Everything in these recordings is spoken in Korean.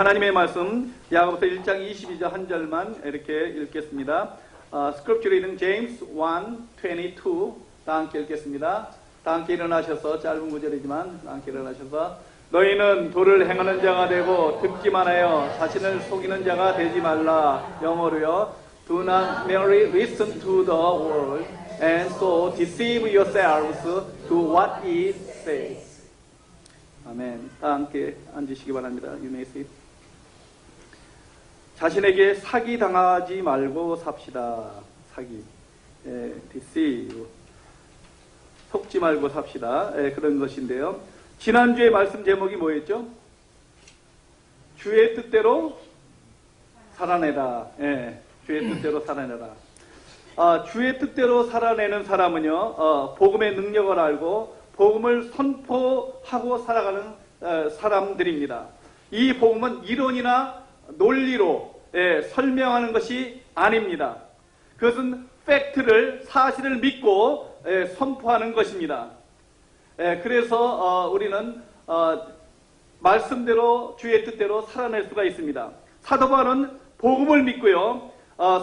하나님의 말씀 야고보서 1장 22절 한 절만 이렇게 읽겠습니다. Scripture reading James 1:22 다 함께 읽겠습니다. 다 함께 일어나셔서 짧은 구절이지만 다 함께 일어나셔서 너희는 도를 행하는 자가 되고 듣기만 하여 자신을 속이는 자가 되지 말라. 영어로요. Do not merely listen to the word and so deceive yourselves to what it says. 아멘. 다 함께 앉으시기 바랍니다. You may sit. 자신에게 사기 당하지 말고 삽시다. 사기. deceive. 속지 말고 삽시다. 그런 것인데요. 지난주에 말씀 제목이 뭐였죠? 주의 뜻대로 살아내라. 주의 뜻대로 살아내라. 주의 뜻대로 살아내는 사람은요, 복음의 능력을 알고 복음을 선포하고 살아가는 사람들입니다. 이 복음은 이론이나 논리로 설명하는 것이 아닙니다. 그것은 팩트를, 사실을 믿고 선포하는 것입니다. 그래서 우리는 말씀대로 주의 뜻대로 살아낼 수가 있습니다. 사도 바울은 복음을 믿고요,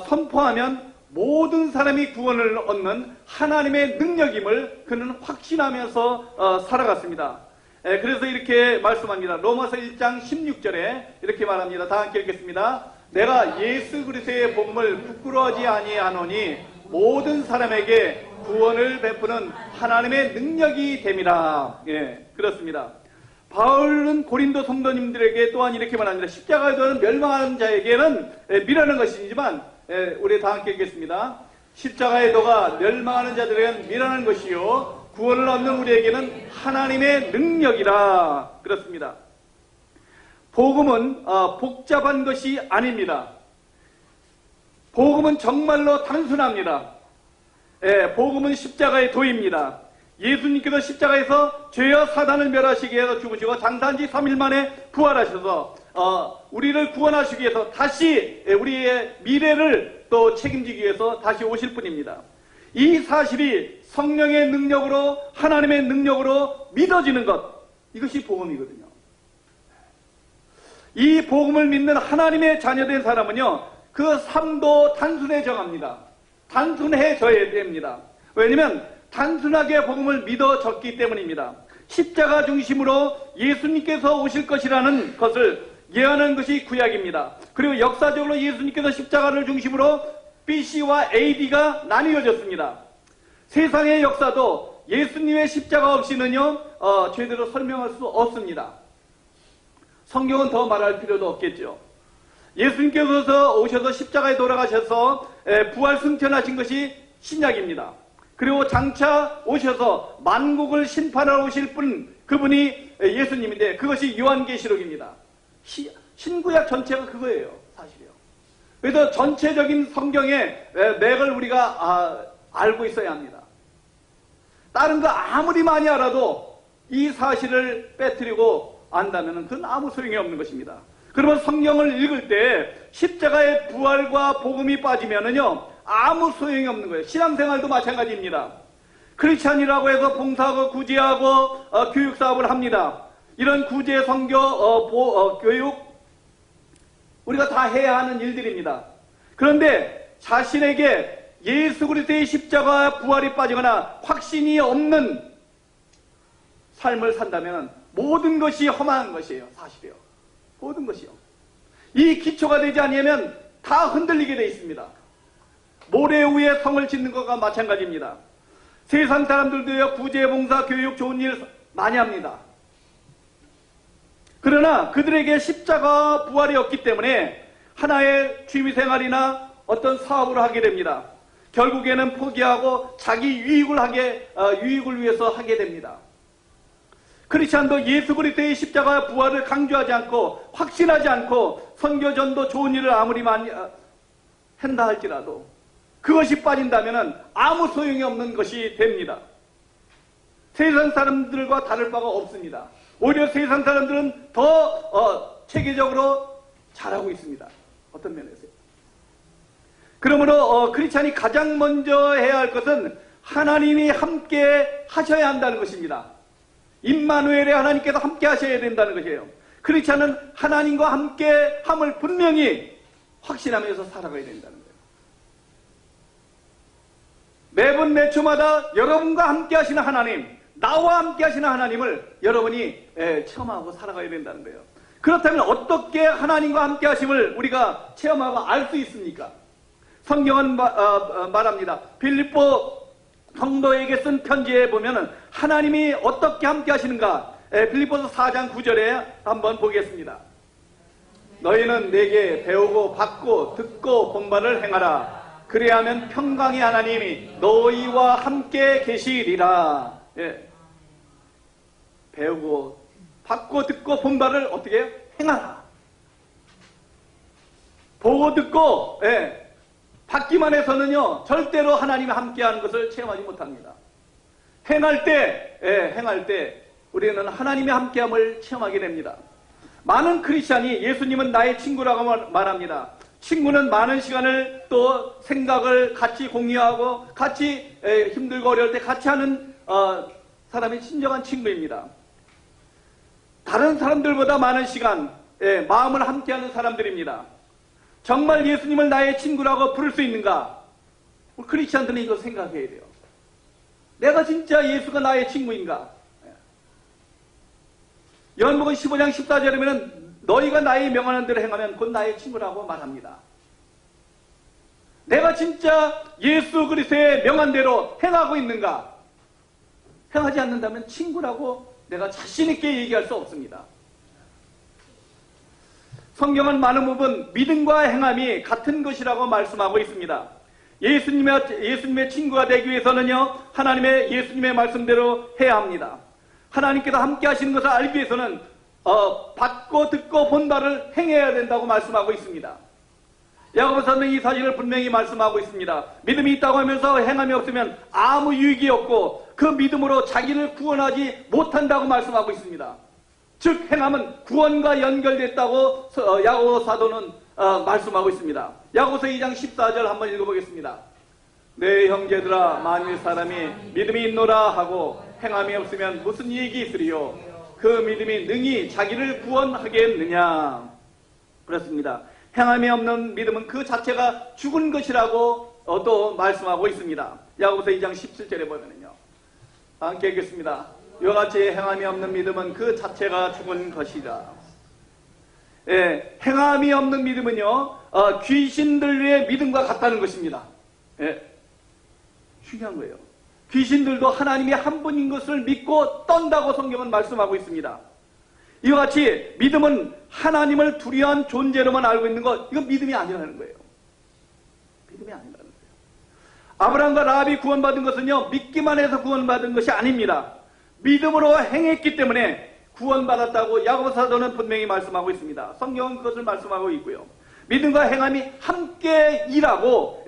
선포하면 모든 사람이 구원을 얻는 하나님의 능력임을 그는 확신하면서 살아갔습니다. 그래서 이렇게 말씀합니다. 로마서 1장 16절에 이렇게 말합니다. 다 함께 읽겠습니다. 내가 예수 그리스도의 복음을 부끄러워하지 아니하노니 모든 사람에게 구원을 베푸는 하나님의 능력이 됨이라. 그렇습니다. 바울은 고린도 성도님들에게 또한 이렇게 말합니다. 십자가에 들어 멸망하는 자에게는 미라는 것이지만 우리 다 함께 읽겠습니다. 십자가의 도가 멸망하는 자들에게는 미라는 것이요 구원을 얻는 우리에게는 하나님의 능력이라. 그렇습니다. 복음은 복잡한 것이 아닙니다. 복음은 정말로 단순합니다. 복음은 십자가의 도입니다. 예수님께서 십자가에서 죄와 사단을 멸하시기 위해서 죽으시고 장사한 지 3일 만에 부활하셔서 우리를 구원하시기 위해서 다시 우리의 미래를 또 책임지기 위해서 다시 오실 분입니다. 이 사실이 성령의 능력으로, 하나님의 능력으로 믿어지는 것, 이것이 복음이거든요. 이 복음을 믿는 하나님의 자녀된 사람은요, 그 삶도 단순해져갑니다. 단순해져야 됩니다. 왜냐하면 단순하게 복음을 믿어졌기 때문입니다. 십자가 중심으로 예수님께서 오실 것이라는 것을 예언하는 것이 구약입니다. 그리고 역사적으로 예수님께서 십자가를 중심으로 BC와 AD가 나뉘어졌습니다. 세상의 역사도 예수님의 십자가 없이는요, 제대로 설명할 수 없습니다. 성경은 더 말할 필요도 없겠죠. 예수님께서 오셔서 십자가에 돌아가셔서 부활 승천하신 것이 신약입니다. 그리고 장차 오셔서 만국을 심판하러 오실 분, 그분이 예수님인데 그것이 요한계시록입니다. 신구약 전체가 그거예요, 사실이요. 그래서 전체적인 성경의 맥을 우리가 알고 있어야 합니다. 다른 거 아무리 많이 알아도 이 사실을 빼뜨리고 안다면 그건 아무 소용이 없는 것입니다. 그러면 성경을 읽을 때 십자가의 부활과 복음이 빠지면은요, 아무 소용이 없는 거예요. 신앙생활도 마찬가지입니다. 크리스찬이라고 해서 봉사하고 구제하고 교육사업을 합니다. 이런 구제, 선교, 교육 우리가 다 해야 하는 일들입니다. 그런데 자신에게 예수 그리스도의 십자가 부활이 빠지거나 확신이 없는 삶을 산다면 모든 것이 험한 것이에요. 사실이요. 모든 것이요. 이 기초가 되지 않으면 다 흔들리게 되어 있습니다. 모래 위에 성을 짓는 것과 마찬가지입니다. 세상 사람들도요, 구제, 봉사, 교육, 좋은 일 많이 합니다. 그러나 그들에게 십자가 부활이 없기 때문에 하나의 취미생활이나 어떤 사업을 하게 됩니다. 결국에는 포기하고 자기 유익을 위해서 하게 됩니다. 크리스찬도 예수 그리스도의 십자가 부활을 강조하지 않고 확신하지 않고 선교전도 좋은 일을 아무리 많이 한다 할지라도 그것이 빠진다면 아무 소용이 없는 것이 됩니다. 세상 사람들과 다를 바가 없습니다. 오히려 세상 사람들은 더 체계적으로 잘하고 있습니다. 어떤 면에서요. 그러므로 크리스찬이 가장 먼저 해야 할 것은 하나님이 함께 하셔야 한다는 것입니다. 임마누엘의 하나님께서 함께 하셔야 된다는 것이에요. 그렇지 않은 하나님과 함께 함을 분명히 확신하면서 살아가야 된다는 거예요. 매번 매 초마다 여러분과 함께 하시는 하나님, 나와 함께 하시는 하나님을 여러분이 체험하고 살아가야 된다는 거예요. 그렇다면 어떻게 하나님과 함께 하심을 우리가 체험하고 알 수 있습니까? 성경은 말합니다. 빌립보 성도에게 쓴 편지에 보면은 하나님이 어떻게 함께 하시는가? 빌립보서 4장 9절에 한번 보겠습니다. 너희는 내게 배우고 받고 듣고 본 바를 행하라. 그래야면 평강의 하나님이 너희와 함께 계시리라. 예. 배우고 받고 듣고 본 바를 어떻게 해요? 행하라. 보고 듣고 받기만 해서는요 절대로 하나님이 함께하는 것을 체험하지 못합니다. 행할 때 우리는 하나님의 함께함을 체험하게 됩니다. 많은 크리스찬이 예수님은 나의 친구라고 말합니다. 친구는 많은 시간을 또 생각을 같이 공유하고 같이 힘들고 어려울 때 같이 하는 사람이 진정한 친구입니다. 다른 사람들보다 많은 시간 마음을 함께하는 사람들입니다. 정말 예수님을 나의 친구라고 부를 수 있는가? 우리 크리스찬들은 이거 생각해야 돼요. 내가 진짜 예수가 나의 친구인가? 요한복음 15장 14절이면 너희가 나의 명하는 대로 행하면 곧 나의 친구라고 말합니다. 내가 진짜 예수 그리스도의 명한 대로 행하고 있는가? 행하지 않는다면 친구라고 내가 자신 있게 얘기할 수 없습니다. 성경은 많은 부분 믿음과 행함이 같은 것이라고 말씀하고 있습니다. 예수님의 친구가 되기 위해서는요 하나님의 예수님의 말씀대로 해야 합니다. 하나님께서 함께 하시는 것을 알기 위해서는 받고 듣고 본 바를 행해야 된다고 말씀하고 있습니다. 야고보서는 이 사실을 분명히 말씀하고 있습니다. 믿음이 있다고 하면서 행함이 없으면 아무 유익이 없고 그 믿음으로 자기를 구원하지 못한다고 말씀하고 있습니다. 즉 행함은 구원과 연결됐다고 야고보 사도는 말씀하고 있습니다. 야고보서 2장 14절 한번 읽어보겠습니다. 내 형제들아 만일 사람이 믿음이 있노라 하고 행함이 없으면 무슨 이익이 있으리요? 그 믿음이 능히 자기를 구원하겠느냐? 그렇습니다. 행함이 없는 믿음은 그 자체가 죽은 것이라고 또 말씀하고 있습니다. 야고보서 2장 17절에 보면요. 함께 읽겠습니다. 이와 같이 행함이 없는 믿음은 그 자체가 죽은 것이다. 행함이 없는 믿음은요 귀신들의 믿음과 같다는 것입니다. 중요한 거예요. 귀신들도 하나님이 한 분인 것을 믿고 떤다고 성경은 말씀하고 있습니다. 이와 같이 믿음은 하나님을 두려워한 존재로만 알고 있는 것, 이건 믿음이 아니라는 거예요. 믿음이 아니라는 거예요. 아브라함과 라합이 구원받은 것은요 믿기만 해서 구원받은 것이 아닙니다. 믿음으로 행했기 때문에 구원받았다고 야고보 사도는 분명히 말씀하고 있습니다. 성경은 그것을 말씀하고 있고요. 믿음과 행함이 함께 일하고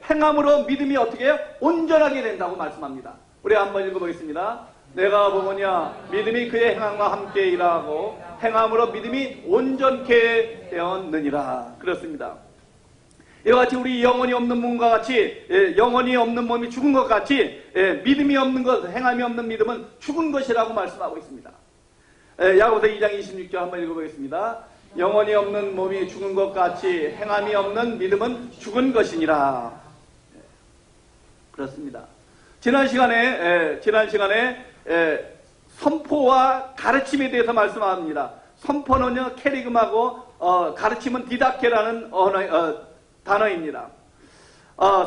행함으로 믿음이 어떻게 해요? 온전하게 된다고 말씀합니다. 우리 한번 읽어보겠습니다. 내가 보거냐 믿음이 그의 행함과 함께 일하고 행함으로 믿음이 온전케 되었느니라. 그렇습니다. 이와 같이 우리 영혼이 없는 몸과 같이 영혼이 없는 몸이 죽은 것 같이 믿음이 없는 것, 행함이 없는 믿음은 죽은 것이라고 말씀하고 있습니다. 야고보서 2장 26절 한번 읽어보겠습니다. 영혼이 없는 몸이 죽은 것 같이 행함이 없는 믿음은 죽은 것이니라. 그렇습니다. 지난 시간에 선포와 가르침에 대해서 말씀합니다. 선포는요 캐리금하고 가르침은 디다케라는 단어입니다.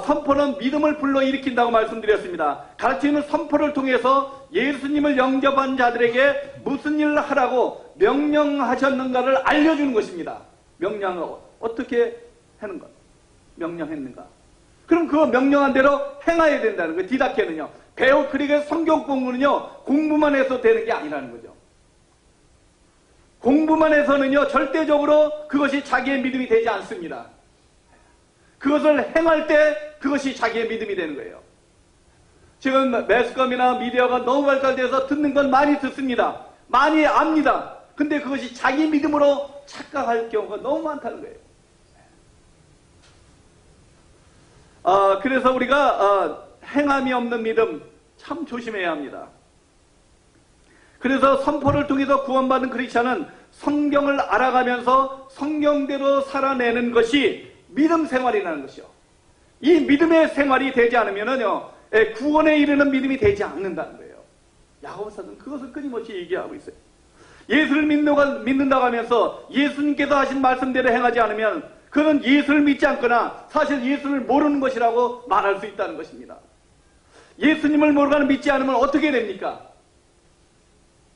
선포는 믿음을 불러일으킨다고 말씀드렸습니다. 가르침은 선포를 통해서 예수님을 영접한 자들에게 무슨 일을 하라고 명령하셨는가를 알려주는 것입니다. 명령을 어떻게 하는 것, 명령했는가. 그럼 그 명령한 대로 행해야 된다는 거예요. 디다케는요. 그러니까 성경 공부는요 공부만 해서 되는 게 아니라는 거죠. 공부만 해서는요 절대적으로 그것이 자기의 믿음이 되지 않습니다. 그것을 행할 때 그것이 자기의 믿음이 되는 거예요. 지금 매스컴이나 미디어가 너무 발달돼서 듣는 건 많이 듣습니다. 많이 압니다. 근데 그것이 자기 믿음으로 착각할 경우가 너무 많다는 거예요. 그래서 우리가 행함이 없는 믿음 참 조심해야 합니다. 그래서 선포를 통해서 구원받은 크리스천은 성경을 알아가면서 성경대로 살아내는 것이 믿음 생활이라는 것이요. 이 믿음의 생활이 되지 않으면은요, 구원에 이르는 믿음이 되지 않는다는 거예요. 야고보서는 그것을 끊임없이 얘기하고 있어요. 예수를 믿는다고 하면서 예수님께서 하신 말씀대로 행하지 않으면 그는 예수를 믿지 않거나 사실 예수를 모르는 것이라고 말할 수 있다는 것입니다. 예수님을 모르거나 믿지 않으면 어떻게 됩니까?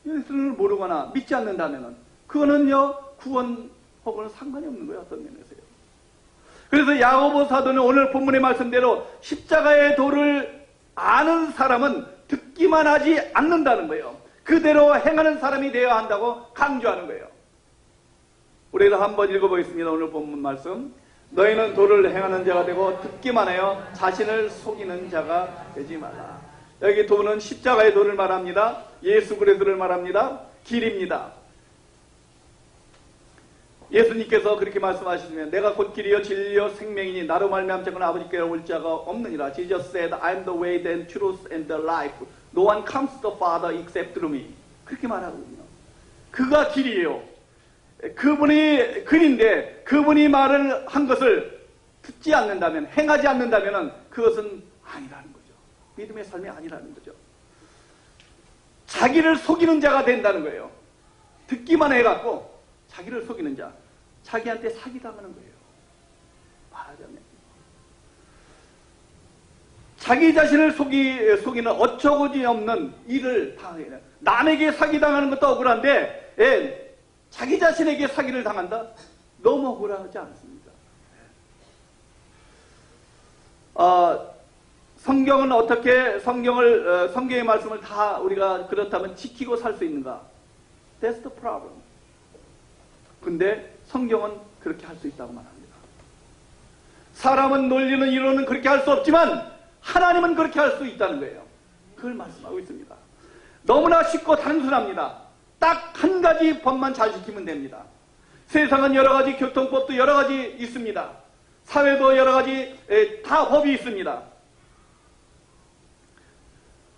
예수를 모르거나 믿지 않는다면 그거는요, 구원하고는 상관이 없는 거예요. 어떤 면에서요. 그래서 야고보 사도는 오늘 본문의 말씀대로 십자가의 도를 아는 사람은 듣기만 하지 않는다는 거예요. 그대로 행하는 사람이 되어야 한다고 강조하는 거예요. 우리도 한번 읽어보겠습니다. 오늘 본문 말씀. 너희는 도를 행하는 자가 되고 듣기만 하여 자신을 속이는 자가 되지 말라. 여기 도는 십자가의 도를 말합니다. 예수 그리스도를 말합니다. 길입니다. 예수님께서 그렇게 말씀하시면 내가 곧 길이요 진리요 생명이니 나로 말미암지 않고는 아버지께로 올 자가 없느니라. Jesus said, I am the way, the truth, and the life. No one comes to the Father except through me. 그렇게 말하거든요. 그가 길이에요. 그분이 글인데 그분이 말을 한 것을 듣지 않는다면, 행하지 않는다면 그것은 아니라는 거죠. 믿음의 삶이 아니라는 거죠. 자기를 속이는 자가 된다는 거예요. 듣기만 해갖고 자기를 속이는 자, 자기한테 사기당하는 거예요. 말하자면 자기 자신을 속이는 어처구니 없는 일을 당해요. 남에게 사기당하는 것도 억울한데 자기 자신에게 사기를 당한다? 너무 억울하지 않습니까? 성경은 어떻게 성경의 말씀을 다 우리가 그렇다면 지키고 살 수 있는가? That's the problem. 근데 성경은 그렇게 할 수 있다고 말합니다. 사람은 논리는 이론은 그렇게 할 수 없지만 하나님은 그렇게 할 수 있다는 거예요. 그걸 말씀하고 있습니다. 너무나 쉽고 단순합니다. 딱 한 가지 법만 잘 지키면 됩니다. 세상은 여러 가지 교통법도 여러 가지 있습니다. 사회도 여러 가지 다 법이 있습니다.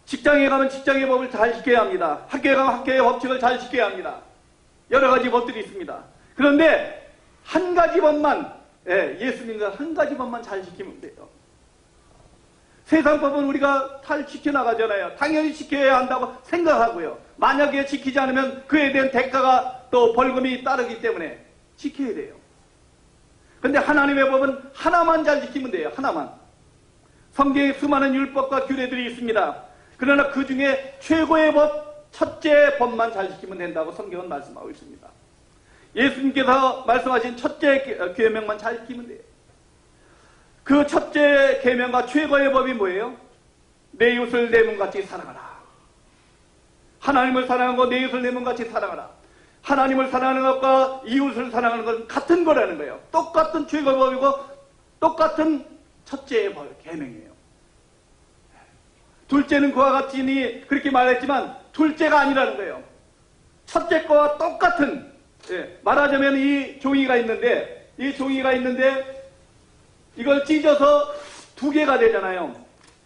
직장에 가면 직장의 법을 잘 지켜야 합니다. 학교에 가면 학교의 법칙을 잘 지켜야 합니다. 여러 가지 법들이 있습니다. 그런데 한 가지 법만, 예수님과 한 가지 법만 잘 지키면 돼요. 세상 법은 우리가 잘 지켜나가잖아요. 당연히 지켜야 한다고 생각하고요. 만약에 지키지 않으면 그에 대한 대가가 또 벌금이 따르기 때문에 지켜야 돼요. 그런데 하나님의 법은 하나만 잘 지키면 돼요. 하나만. 성경에 수많은 율법과 규례들이 있습니다. 그러나 그 중에 최고의 법, 첫째 법만 잘 지키면 된다고 성경은 말씀하고 있습니다. 예수님께서 말씀하신 첫째 계명만 잘 지키면 돼요. 그 첫째 계명과 최고의 법이 뭐예요? 내 이웃을 내 몸같이 사랑하라. 하나님을 사랑하고 내 이웃을 내 몸같이 사랑하라. 하나님을 사랑하는 것과 이웃을 사랑하는 것은 같은 거라는 거예요. 똑같은 최고의 법이고 똑같은 첫째의 법, 계명이에요. 둘째는 그와 같으니 그렇게 말했지만 둘째가 아니라는 거예요. 첫째 거와 똑같은, 말하자면 이 종이가 있는데 이걸 찢어서 두 개가 되잖아요.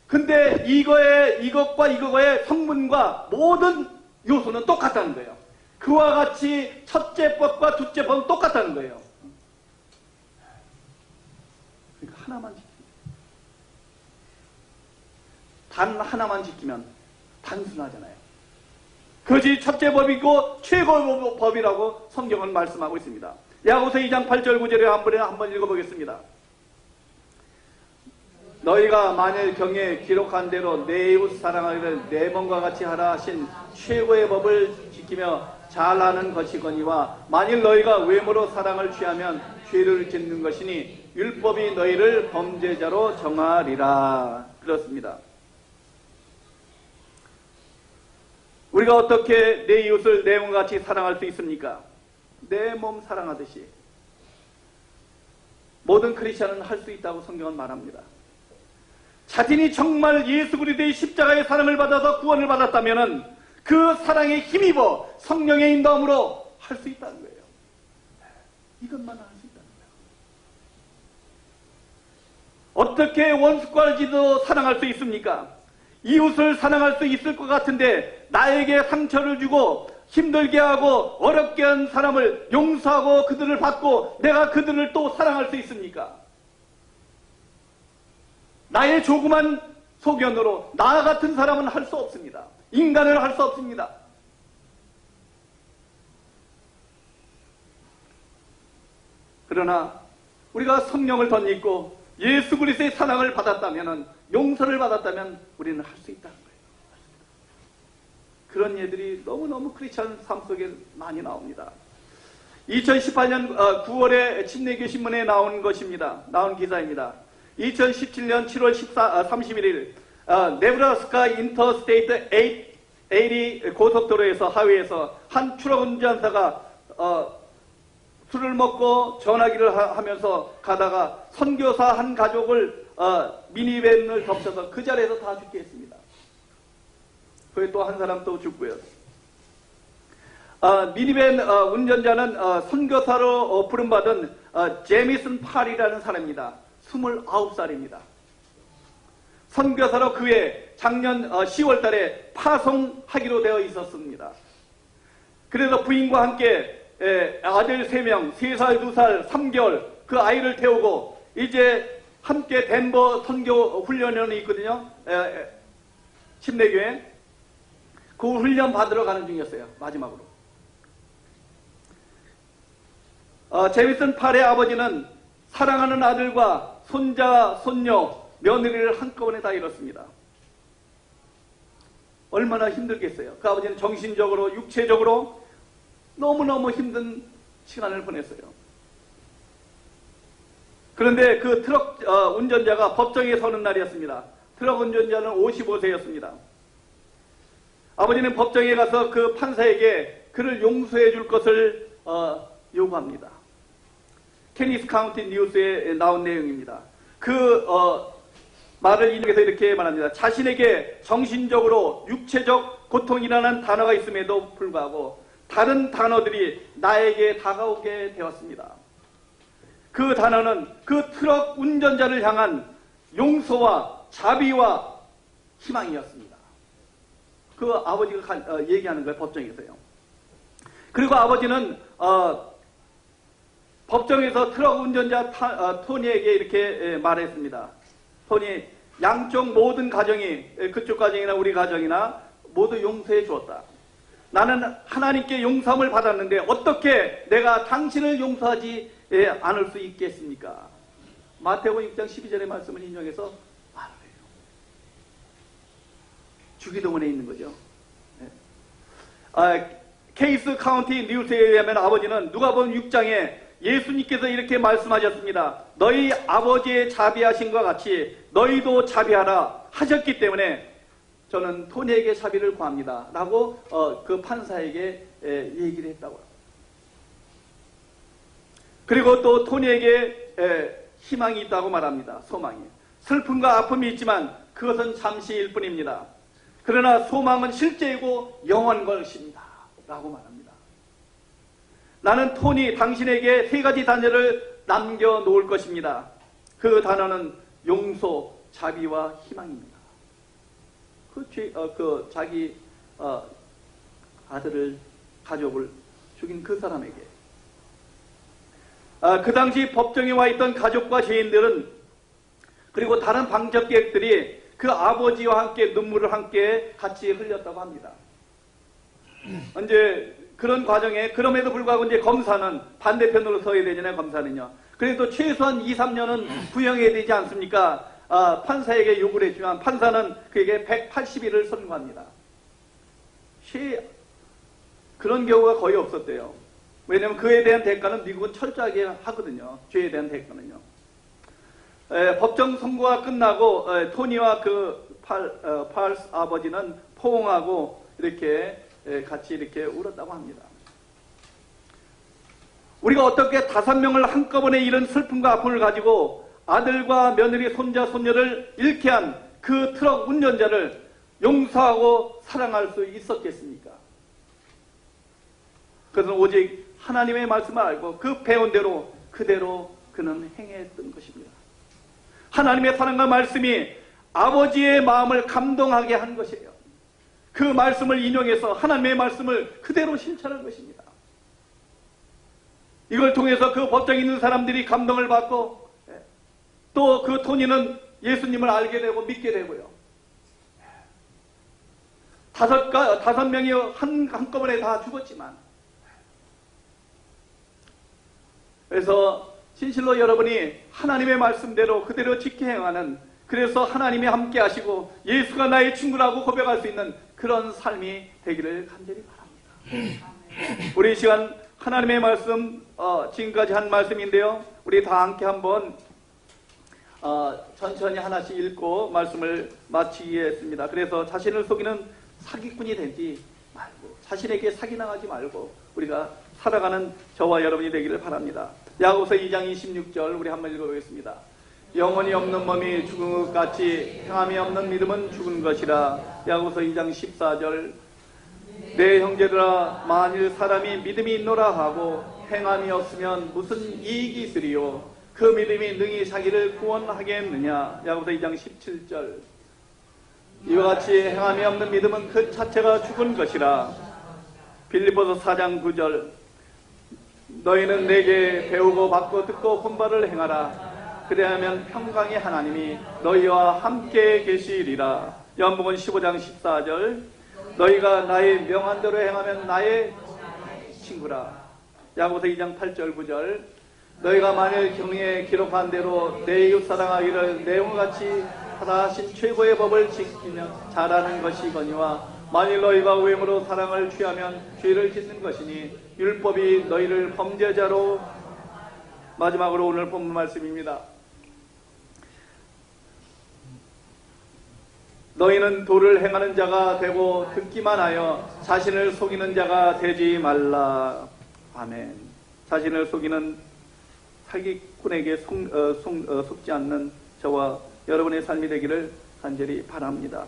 근데 이것과 이거의 성분과 모든 요소는 똑같다는 거예요. 그와 같이 첫째 법과 둘째 법은 똑같다는 거예요. 그러니까 하나만 지키면, 단 하나만 지키면 단순하잖아요. 그것이 첫째 법이고 최고 법이라고 성경은 말씀하고 있습니다. 야고보서 2장 8절 9절에 한번 읽어보겠습니다. 너희가 만일 경에 기록한 대로 내 이웃 사랑하기를 내 몸과 같이 하라 하신 최고의 법을 지키며 잘하는 것이거니와 만일 너희가 외모로 사랑을 취하면 죄를 짓는 것이니 율법이 너희를 범죄자로 정하리라. 그렇습니다. 우리가 어떻게 내 이웃을 내 몸과 같이 사랑할 수 있습니까? 내 몸 사랑하듯이 모든 크리스천은 할 수 있다고 성경은 말합니다. 자신이 정말 예수 그리스도의 십자가의 사랑을 받아서 구원을 받았다면 그 사랑에 힘입어 성령의 인도함으로 할 수 있다는 거예요. 이것만 할 수 있다는 거예요. 어떻게 원수까지도 사랑할 수 있습니까? 이웃을 사랑할 수 있을 것 같은데 나에게 상처를 주고 힘들게 하고 어렵게 한 사람을 용서하고 그들을 받고 내가 그들을 또 사랑할 수 있습니까? 나의 조그만 소견으로 나 같은 사람은 할 수 없습니다. 인간을 할 수 없습니다. 그러나 우리가 성령을 덧입고 예수 그리스도의 사랑을 받았다면, 용서를 받았다면 우리는 할 수 있다는 거예요. 그런 예들이 너무너무 크리스찬 삶 속에 많이 나옵니다. 2018년 9월에 침례교 신문에 나온 것입니다. 나온 기사입니다. 2017년 7월 31일 네브라스카 인터스테이트 80 고속도로에서 하위에서 한 트럭 운전사가 술을 먹고 전화기를 하면서 가다가 선교사 한 가족을 미니밴을 덮쳐서 그 자리에서 다 죽게 했습니다. 거기 또 한 사람 또 죽고요. 미니밴 운전자는 선교사로 부름받은 제미슨 팔이라는 사람입니다. 29살입니다. 선교사로 그해 작년 10월 달에 파송하기로 되어 있었습니다. 그래서 부인과 함께 아들 3명, 3살, 2살, 3개월 그 아이를 태우고 이제 함께 덴버 선교 훈련원이 있거든요. 침례교회. 그 훈련 받으러 가는 중이었어요. 마지막으로. 제미슨 팔의 아버지는 사랑하는 아들과 손자, 손녀, 며느리를 한꺼번에 다 잃었습니다. 얼마나 힘들겠어요. 그 아버지는 정신적으로, 육체적으로 너무너무 힘든 시간을 보냈어요. 그런데 그 트럭 운전자가 법정에 서는 날이었습니다. 트럭 운전자는 55세였습니다. 아버지는 법정에 가서 그 판사에게 그를 용서해 줄 것을 요구합니다. 테니스 카운티 뉴스에 나온 내용입니다. 그 말을 인용해서 이렇게 말합니다. 자신에게 정신적으로 육체적 고통이라는 단어가 있음에도 불구하고 다른 단어들이 나에게 다가오게 되었습니다. 그 단어는 그 트럭 운전자를 향한 용서와 자비와 희망이었습니다. 그 아버지가 얘기하는 거예요. 법정에서요. 그리고 아버지는 법정에서 트럭 운전자 토니에게 이렇게 말했습니다. 토니, 양쪽 모든 가정이 그쪽 가정이나 우리 가정이나 모두 용서해 주었다. 나는 하나님께 용서함을 받았는데 어떻게 내가 당신을 용서하지 않을 수 있겠습니까? 마태복음 6장 12절의 말씀을 인용해서 말을 해요. 주기도문에 있는 거죠. 케이스 카운티 뉴스에 의하면 아버지는 누가복음 6장에 예수님께서 이렇게 말씀하셨습니다. 너희 아버지의 자비하심과 같이 너희도 자비하라 하셨기 때문에 저는 토니에게 자비를 구합니다. 라고 그 판사에게 얘기를 했다고요. 그리고 또 토니에게 희망이 있다고 말합니다. 소망이. 슬픔과 아픔이 있지만 그것은 잠시일 뿐입니다. 그러나 소망은 실제이고 영원한 것입니다. 라고 말합니다. 나는 토니 당신에게 3가지 단어를 남겨놓을 것입니다. 그 단어는 용서, 자비와 희망입니다. 자기 아들을, 가족을 죽인 그 사람에게. 그 당시 법정에 와 있던 가족과 죄인들은 그리고 다른 방청객들이 그 아버지와 함께 눈물을 함께 같이 흘렸다고 합니다. 이제 그런 과정에 그럼에도 불구하고 이제 검사는 반대편으로 서야 되잖아요. 검사는요. 그래도 최소한 2-3년은 구형해야 되지 않습니까? 판사에게 요구를 했지만 판사는 그에게 180일을 선고합니다. 그런 경우가 거의 없었대요. 왜냐하면 그에 대한 대가는 미국은 철저하게 하거든요. 죄에 대한 대가는요. 법정 선고가 끝나고 토니와 그 팔스 아버지는 포옹하고 이렇게 같이 이렇게 울었다고 합니다. 우리가 어떻게 5명을 한꺼번에 잃은 슬픔과 아픔을 가지고 아들과 며느리, 손자, 손녀를 잃게 한 그 트럭 운전자를 용서하고 사랑할 수 있었겠습니까? 그것은 오직 하나님의 말씀을 알고 그 배운 대로 그대로 그는 행했던 것입니다. 하나님의 사랑과 말씀이 아버지의 마음을 감동하게 한 것이에요. 그 말씀을 인용해서 하나님의 말씀을 그대로 실천한 것입니다. 이걸 통해서 그 법정에 있는 사람들이 감동을 받고 또 그 토니는 예수님을 알게 되고 믿게 되고요. 다섯 명이 한꺼번에 다 죽었지만, 그래서 진실로 여러분이 하나님의 말씀대로 그대로 지켜 행하는, 그래서 하나님이 함께 하시고 예수가 나의 친구라고 고백할 수 있는 그런 삶이 되기를 간절히 바랍니다. 우리 이 시간 하나님의 말씀, 지금까지 한 말씀인데요. 우리 다 함께 한번 천천히 하나씩 읽고 말씀을 마치겠습니다. 그래서 자신을 속이는 사기꾼이 되지 말고, 자신에게 사기당하지 말고 우리가 살아가는 저와 여러분이 되기를 바랍니다. 야고보서 2장 26절 우리 한번 읽어보겠습니다. 영혼이 없는 몸이 죽은 것 같이 행함이 없는 믿음은 죽은 것이라. 야고보서 2장 14절 내 형제들아, 만일 사람이 믿음이 있노라 하고 행함이 없으면 무슨 이익이 있으리요? 그 믿음이 능히 자기를 구원하겠느냐. 야고보서 2장 17절 이와 같이 행함이 없는 믿음은 그 자체가 죽은 것이라. 빌립보서 4장 9절 너희는 내게 배우고 받고 듣고 본바를 행하라. 그래야면 평강의 하나님이 너희와 함께 계시리라. 요한복음 15장 14절 너희가 나의 명한대로 행하면 나의 친구라. 야고보서 2장 8절 9절 너희가 만일 경에 기록한 대로 내 이웃 사랑하기를 내용같이 하다 하신 최고의 법을 지키면 잘하는 것이거니와 만일 너희가 외모로 사랑을 취하면 죄를 짓는 것이니 율법이 너희를 범죄자로. 마지막으로 오늘 본문 말씀입니다. 너희는 도를 행하는 자가 되고 듣기만 하여 자신을 속이는 자가 되지 말라. 아멘. 자신을 속이는 사기꾼에게 속지 않는 저와 여러분의 삶이 되기를 간절히 바랍니다.